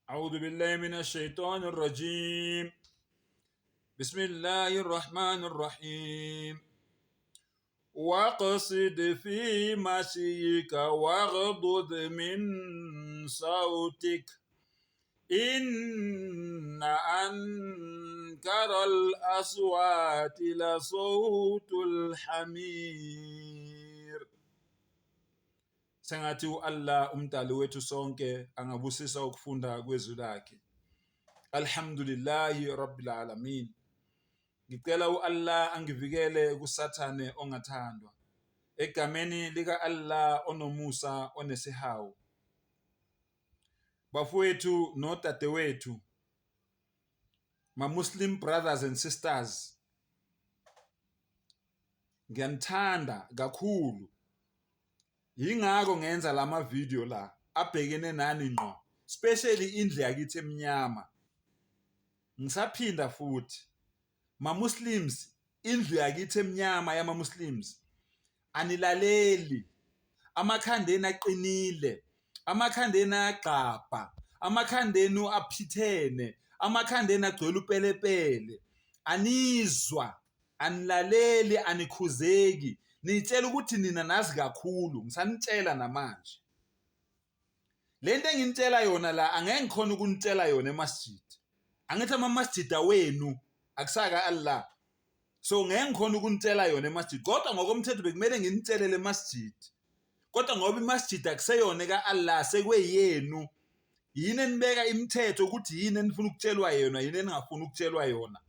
أعوذ بالله من الشيطان الرجيم. بسم الله الرحمن الرحيم. واقصد في مشيك واغضض من صوتك إن أنكر الأصوات لصوت الحمير. Sengathi Allah umdali wethu sonke angabusisa ukufunda kwezwi lakhe. Alhamdulillahi Rabbil Alamin. Ngicela Allah angivikele kusathane ongathandwa. Egameni lika Allah onomusa onesihawu. Bafowethu nodadewethu, my Muslim brothers and sisters, ngiyanithanda kakhulu. Yingakho ngenza lama video la abhekene nani ngqo, especially indlu yakithi emnyama. Ngisaphinda futhi, ma Muslims, indlu yakithi emnyama yama Muslims anilaleli. Amakhandeni aqinile, amakhandeni ayagqabha, amakhandeni aphithene, amakhandeni agcwele upelepele. Anizwa, anilaleli, anikhuzeki. Nitshela ukuthi nina nazi kakhulu, ngisanitshela namanje. Lento enginitshela yona la angeke ngikhona ukunitshela yona emasjid. Angithi ama-masjid awenu akusaka Allah. So ngeke ngikhona ukunitshela yona emasjid. Kodwa ngokomthetho bekumele nginitshelele emasjid. Kodwa ngoba imasjid akuseyona ka Allah sekweyenu. Yini enibeka imithetho ukuthi yini enifuna ukutshelwa yona, yini eningafuna ukutshelwa yona.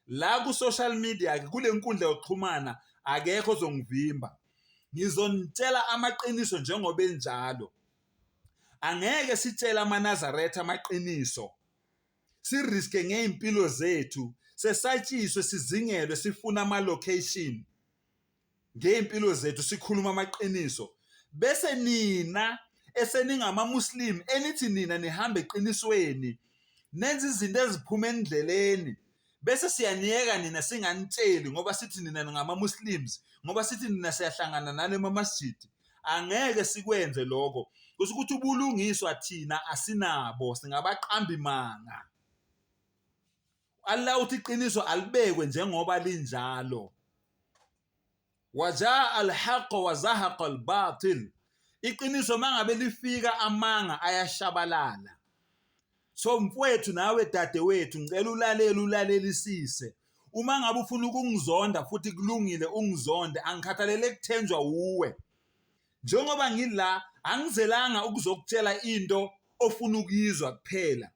La ku social media kule nkundla yokuxhumana akekho ozongivimba. Ngizonitshela amaqiniso njengoba enjalo. Angeke sitshela amaNazaretha amaqiniso. Siriske ngeimpilo zethu, sesatshiswe sizingelwe sifuna ama location. Ngeimpilo zethu sikhuluma amaqiniso. Bese nina eseningama Muslim enithi nina nihamba eqinisweni, nenza izinto eziphuma endleleni. Bese siyaniyeka nina singanitsheli ngoba sithi nina ngama Muslims, ngoba sithi nina siyahlangana nale masjid. Angeke sikwenze lokho. Kusukuthi ubulungiswa thina asinabo, singabaqambi manga. Allah uthi iqiniso alibekwe njengoba linjalo. Waja al-haqq wa zahaqa al-batil. Iqiniso mangabe lifika amanga ayashabalala. So mfowethu nawe dadewethu ngicela ulalelisise. Uma ngabe ufuna ukungizonda futhi kulungile ungizonde, angikhathalele kuthenjwa uwe. Njengoba ngila angizelanga ukuzokutshela into ofuna ukuyizwa kuphela.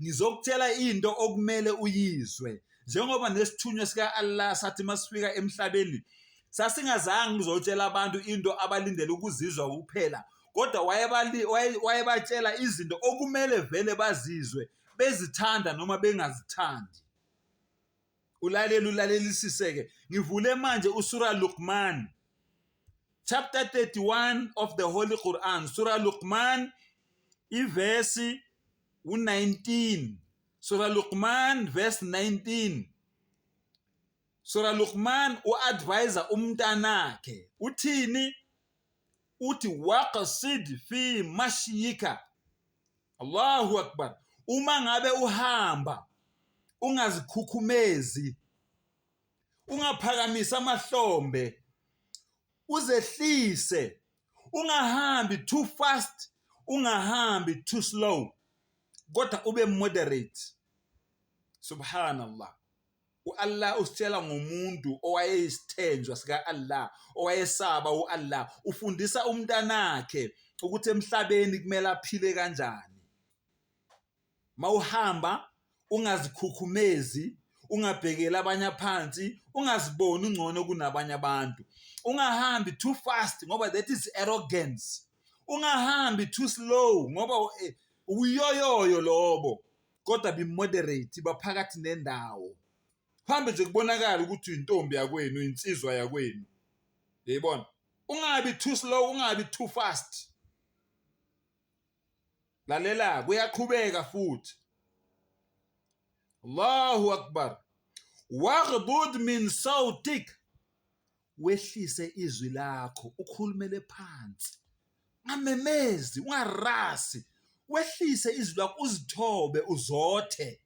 Ngizokutshela into okumele uyizwe. Njengoba nesithunywa sika Allah sathi masifika emhlabeni sasingazange ngizotshela abantu into abalindele ukuzizwa kuphela, kodwa wayebatshela izinto okumele vele bazizwe, bezithanda noma bengazithandi. Ulalelisiseke. Ngivule manje usura Luqman, chapter 31 of the Holy Quran. Surah Luqman, iverse 19. Surah Luqman, verse 19. Surah Luqman uadvisa umntanakhe. Uthini? Uthi waqsid fi mashyika. Allahu Akbar. Uma ngabe uhamba, ungazikhukhumezi, ungaphakamisa amahlombe, uzehlise, ungahambi too fast, ungahambi too slow, kodwa ube moderate. Subhanallah. Allah usitshela ngomuntu owayesithenjwa sika Allah, owayesaba uAllah, ufundisa umntanakhe ukuthi emhlabeni kumele aphile kanjani. Mawuhamba ungazikhukhumezi, ungabhekela abanye phansi, ungaziboni ungcono kunabanye abantu. Ungahambi too fast ngoba that is arrogance. Ungahambi too slow ngoba uyoyoyo lobo. Kodwa be moderate, baphakathi nendawo. Hambe nje kubonakala ukuthi intombi yakwenu, insizwa yakwenu. Yeyibona? Ungabi too slow, ungabi too fast. Lalela, kuyaqhubeka futhi. Allahu Akbar. Waghdud min sawtik. Wehlise izwi lakho, ukhulumele phansi. Ungamemezi, ungarasi. wehlise izwi lakho uzithobe uzothe.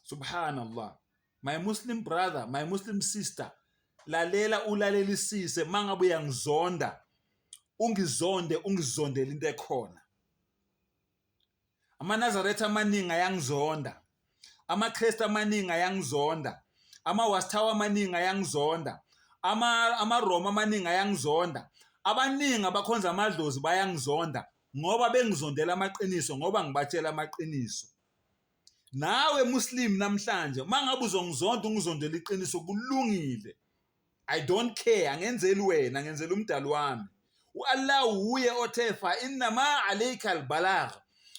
Subhanallah. My Muslim brother, my Muslim sister, lalela ulalelisise mangabe uyangizonda, ungizondele into ekhona. AmaNazaretha amaningi ayangizonda, amaKristu amaningi ayangizonda, amaWastawa amaningi ayangizonda, amaRoma amaningi ayangizonda, abaningi abakhonza amadlozi bayangizonda ngoba bengizondela amaqiniso, ngoba ngibatshela amaqiniso. Nawe Muslim namhlanje mangabe uzongizonda ungizondela iqiniso kulungile. I don't care, angenzeli wena, ngenzela umdali wami. uAllah uye othe fa innama alayka albalagh.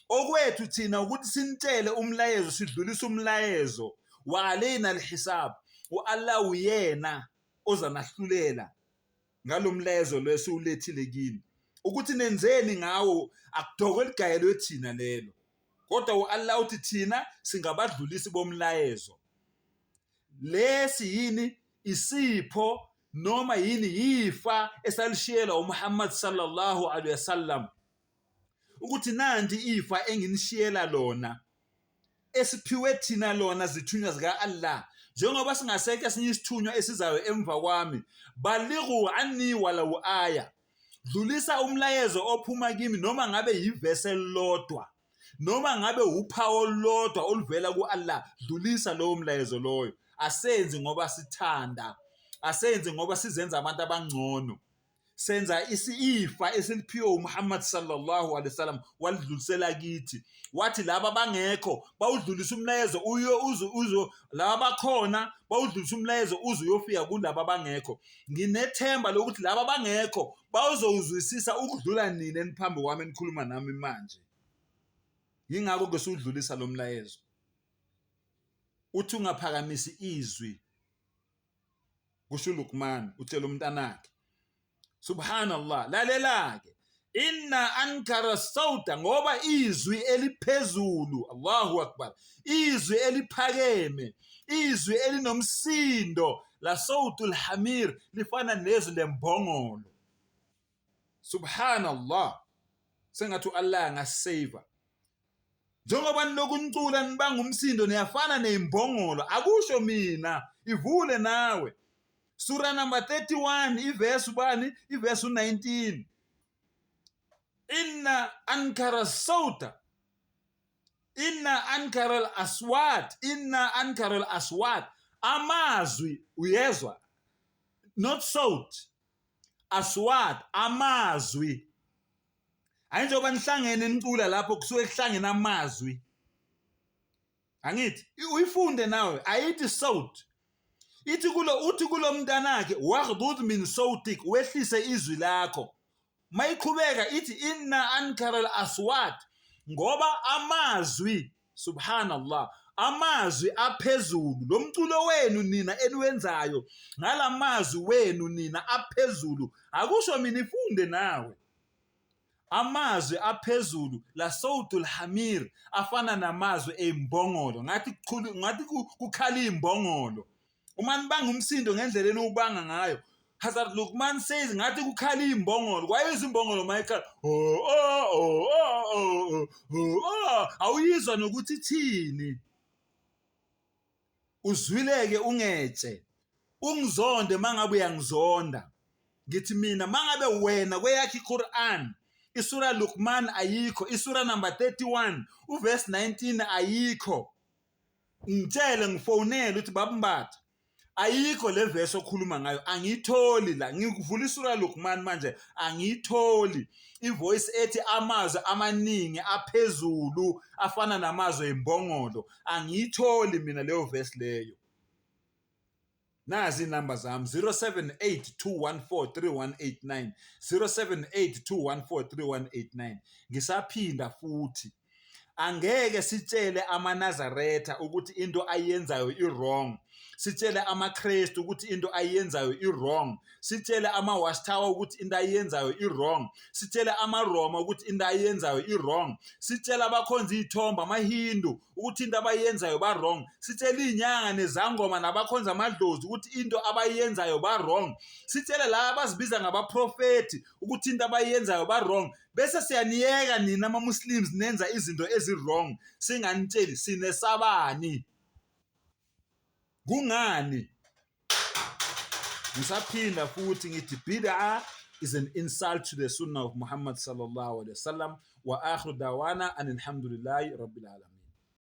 Okwethu thina ukuthi sintshele umlayezo, sidlulise umlayezo. Wa alayna alhisab. uAllah uyena ozanahlulela ngalomlayezo lesiwulethile kini. Ukuthi nenzeni ngawo akudoko eligayelwe thina lelo. Kodwa uAllah uthi thina singabadlulisi bomlayezo. Lesi yini isipho noma yini yifa esalishiyela uMuhammad sallallahu alaihi wasallam. Ukuthi nanti ifa enginishiyela lona, esiphiwe thina lona zithunywa zika Allah. Njengoba singaseke esinye isithunywa esizayo emva kwami, balighu anni walau aya. Dlulisa umlayezo ophuma kimi noma ngabe yivesi elilodwa, noma ngabe uphawu olulodwa oluvela kuAllah, dlulisa lowo mlayezo loyo. Asenzi ngoba sithanda, asenzi ngoba sizenza abantu abangcono. Senza ifa esiliphiwe uMuhammad sallallahu alaihi wasallam walidlulisela kithi. Wathi laba bangekho bawudlulisa umlayezo uzo laba bakhona bawudlulisa umlayezo uzo uyofika kulabo bangekho. Nginethemba lokuthi laba bangekho bawuzozwisisa ukudlula nini eniphambi kwami enikhuluma nami manje. Yingakho ke sudlulisa lo mlayezo. Uthi ungaphakamisi izwi, kusho uLuqman utshela umntanakhe. Subhanallah, lalela-ke. Inna ankara sauta, ngoba izwi eliphezulu, Allahu akbar, izwi eliphakeme, izwi elinomsindo, la sautul hamir, lifana nezwi lembongolo. Subhanallah. Sengathi uAllah ngasave. Njengoba nilokuncula nibanga umsindo niyafana neimbongolo, akusho mina, ivule nawe. Surah number 31, iverse 1, iverse 19. Inna ankara sauta, inna ankara al-aswat, inna ankara al-aswat. Amazwi, uyezwa, not saut, aswat, amazwi. Ayinjoba nihlangene nicula lapho kusuke kuhlangene amazwi. Angithi uyifunde nawe, ayithi saut. Uthi kulo mntanakhe waghdud min sautik, wehlise izwi lakho. Mayiqhubeka ithi inna ankara al-aswat, ngoba amazwi, subhanallah, amazwi aphezulu. Lo mculo wenu nina eniwenzayo, ngalamazwi wenu nina aphezulu. Akusho mina, ifunde nawe. Amazwi aphezulu, la sautul hamir, afana namazwi eimbongolo. Ngathi kukhala imbongolo. Uma nibanga umsindo ngendlela enubanga ngayo, Hazrat Luqman says ngathi kukhala imbongolo. Kwayizwa imbongolo mayikhala, awuyizwa nokuthi ithini. Uzwileke ungetshe, ungizonde mangabe uyangizonda. Ngithi mina mangabe wena kweyakhi iQuran, isura Luqman ayikho, isura number 31 uverse 19 ayikho, ngitshele ngifonele uthi babambatha ayikho le verse okhuluma ngayo, angiyitholi la. Ngivula isura Luqman manje angiyitholi ivoice ethi amazwi amaningi aphezulu afana namazwi embongolo. Angiyitholi mina leyo verse leyo. Nazi inamba zami 0782143189, 0782143189. Ngisaphinda futhi, angeke sitshele amaNazaretha ukuthi into ayenzayo i-wrong sitshele amaKristu ukuthi into ayenzayo i-wrong, sitshele ama-watchtower ukuthi into ayenzayo i-wrong, sitshele amaRoma ukuthi into ayenzayo i-wrong, sitshele abakhonza iy'thombe amaHindu ukuthi into abayenzayo ba-wrong, sitshele iy'nyanga nezangoma nabakhonza amadlozi ukuthi into abayenzayo ba-wrong, sitshele laba abazibiza ngabaprofethi ukuthi into abayenzayo ba-wrong, bese siyaniyeka nina ama-Muslims nenza izinto ezi-wrong, singanitsheli sinesabani. Kungani? Ngisaphinda futhi ngithi bid'ah is an insult to the sunnah of Muhammad sallallahu alaihi wasallam wa akhiru dawana alhamdulillahi rabbil alamin.